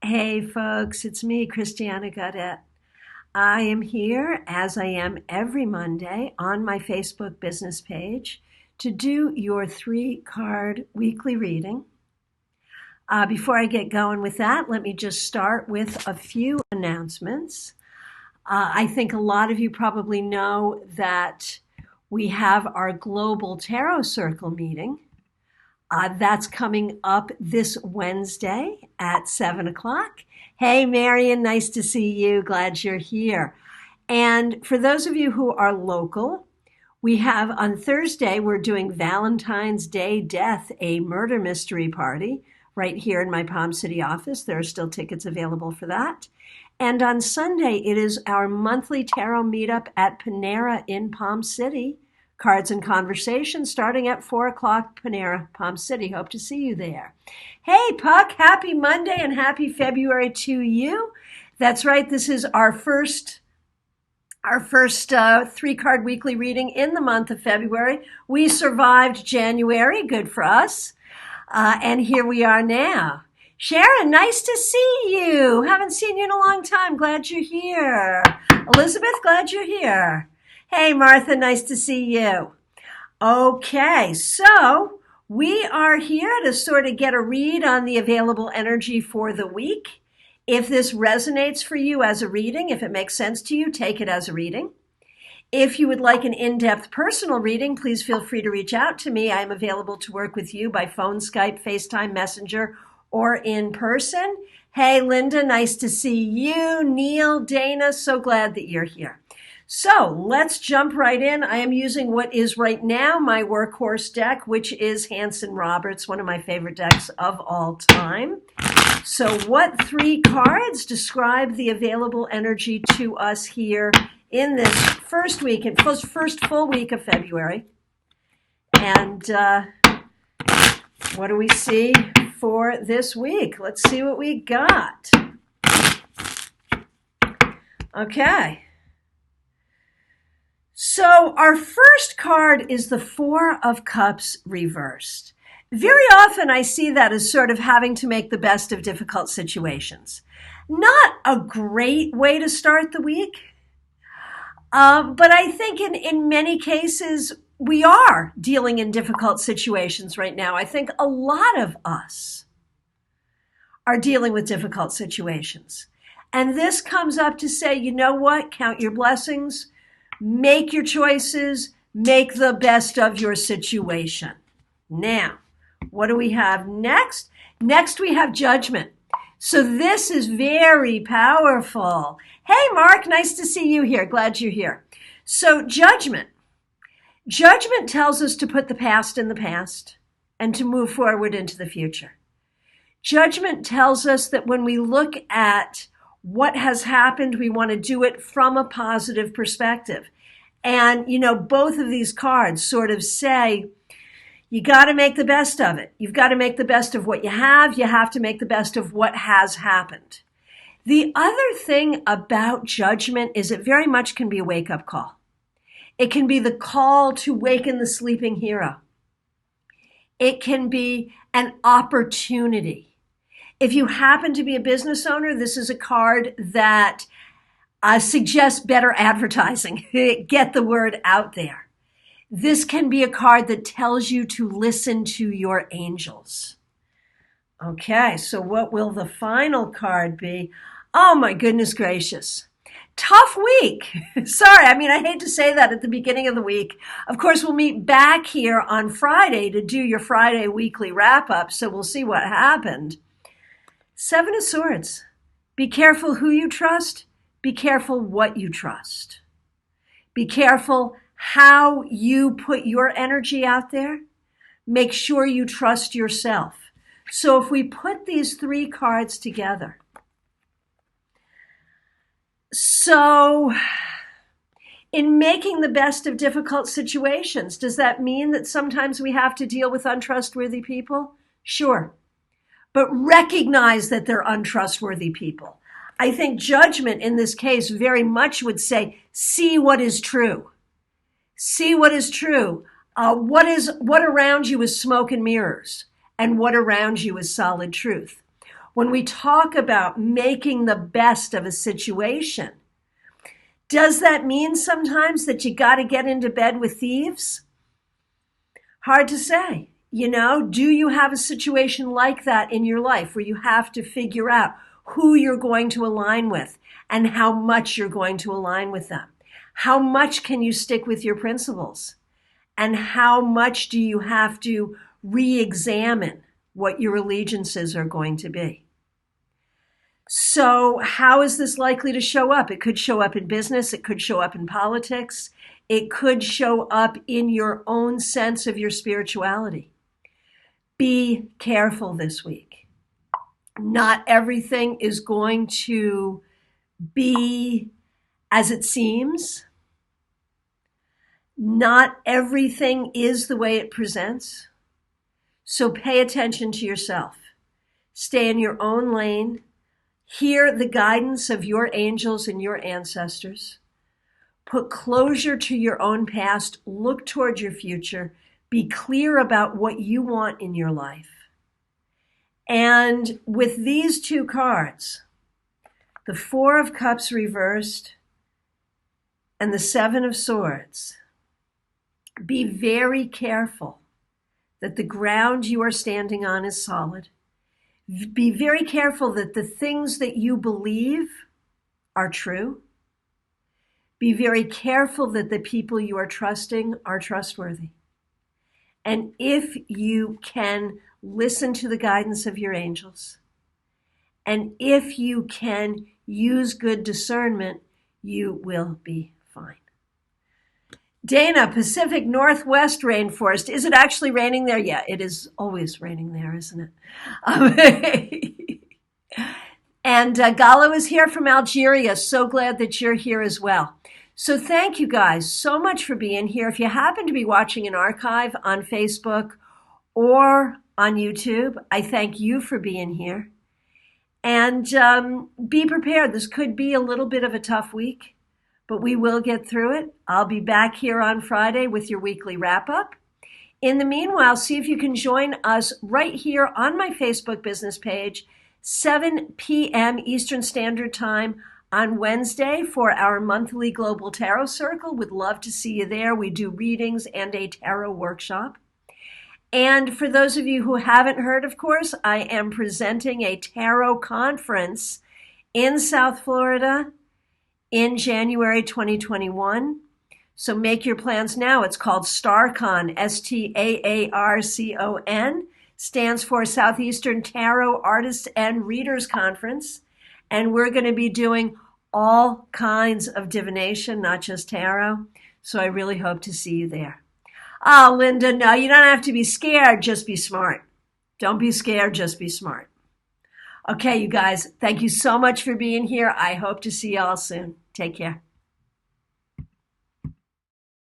Hey folks, it's me, Christiana Gaudette. I am here, as I am every Monday, on my Facebook business page to do your 3-card weekly reading. Before I get going with that, let me just start with a few announcements. I think a lot of you probably know that we have our Global Tarot Circle meeting. That's coming up this Wednesday at 7 o'clock. Hey, Marion, nice to see you. Glad you're here. And for those of you who are local, we have on Thursday, we're doing Valentine's Day Death, a murder mystery party right here in my Palm City office. There are still tickets available for that. And on Sunday, it is our monthly tarot meetup at Panera in Palm City. Cards and Conversation starting at 4 o'clock, Panera, Palm City. Hope to see you there. Hey, Puck, happy Monday and happy February to you. That's right, this is our first 3-card weekly reading in the month of February. We survived January, good for us. And here we are now. Sharon, nice to see you. Haven't seen you in a long time. Glad you're here. Elizabeth, glad you're here. Hey, Martha, nice to see you. Okay, so we are here to sort of get a read on the available energy for the week. If this resonates for you as a reading, if it makes sense to you, take it as a reading. If you would like an in-depth personal reading, please feel free to reach out to me. I am available to work with you by phone, Skype, FaceTime, Messenger, or in person. Hey, Linda, nice to see you. Neil, Dana, so glad that you're here. So let's jump right in. I am using what is right now my workhorse deck, which is Hanson-Robert's, one of my favorite decks of all time. So what 3 cards describe the available energy to us here in this first full week of February? And what do we see for this week? Let's see what we got. Okay. So our first card is the 4 of Cups reversed. Very often I see that as sort of having to make the best of difficult situations. Not a great way to start the week, but I think in many cases we are dealing in difficult situations right now. I think a lot of us are dealing with difficult situations. And this comes up to say, you know what? Count your blessings. Make your choices, make the best of your situation. Now, what do we have next? Next, we have judgment. So this is very powerful. Hey, Mark, nice to see you here. Glad you're here. So judgment. Judgment tells us to put the past in the past and to move forward into the future. Judgment tells us that when we look at what has happened, we want to do it from a positive perspective. And, both of these cards sort of say, you got to make the best of it. You've got to make the best of what you have. You have to make the best of what has happened. The other thing about judgment is it very much can be a wake-up call. It can be the call to waken the sleeping hero. It can be an opportunity. If you happen to be a business owner, this is a card that suggests better advertising. Get the word out there. This can be a card that tells you to listen to your angels. Okay, so what will the final card be? Oh my goodness gracious. Tough week. Sorry, I hate to say that at the beginning of the week. Of course, we'll meet back here on Friday to do your Friday weekly wrap-up, so we'll see what happened. 7 of Swords. Be careful who you trust. Be careful what you trust. Be careful how you put your energy out there. Make sure you trust yourself. So if we put these 3 cards together, so in making the best of difficult situations, does that mean that sometimes we have to deal with untrustworthy people? Sure. But recognize that they're untrustworthy people. I think judgment in this case very much would say, see what is true. See what is true. What around you is smoke and mirrors, and what around you is solid truth. when we talk about making the best of a situation, does that mean sometimes that you got to get into bed with thieves? Hard to say. Do you have a situation like that in your life where you have to figure out who you're going to align with and how much you're going to align with them? How much can you stick with your principles? And how much do you have to re-examine what your allegiances are going to be? So how is this likely to show up? It could show up in business. It could show up in politics. It could show up in your own sense of your spirituality. Be careful this week. Not everything is going to be as it seems. Not everything is the way it presents. So pay attention to yourself. Stay in your own lane. Hear the guidance of your angels and your ancestors. Put closure to your own past. Look toward your future. Be clear about what you want in your life. And with these two cards, the Four of Cups reversed and the Seven of Swords, be very careful that the ground you are standing on is solid. Be very careful that the things that you believe are true. Be very careful that the people you are trusting are trustworthy. And if you can listen to the guidance of your angels, and if you can use good discernment, you will be fine. Dana, Pacific Northwest rainforest. Is it actually raining there? Yeah, it is always raining there, isn't it? And Gallo is here from Algeria. So glad that you're here as well. So thank you guys so much for being here. If you happen to be watching an archive on Facebook or on YouTube, I thank you for being here. And be prepared. This could be a little bit of a tough week, but we will get through it. I'll be back here on Friday with your weekly wrap-up. In the meanwhile, see if you can join us right here on my Facebook business page, 7 p.m. Eastern Standard Time on Wednesday for our monthly Global Tarot Circle. Would love to see you there. We do readings and a tarot workshop. And for those of you who haven't heard, of course, I am presenting a tarot conference in South Florida in January 2021. So make your plans now. It's called StarCon, STAARCON, stands for Southeastern Tarot Artists and Readers Conference. And we're going to be doing all kinds of divination, not just tarot. So I really hope to see you there. Oh, Linda, no, you don't have to be scared. Just be smart. Don't be scared. Just be smart. Okay, you guys, thank you so much for being here. I hope to see y'all soon. Take care.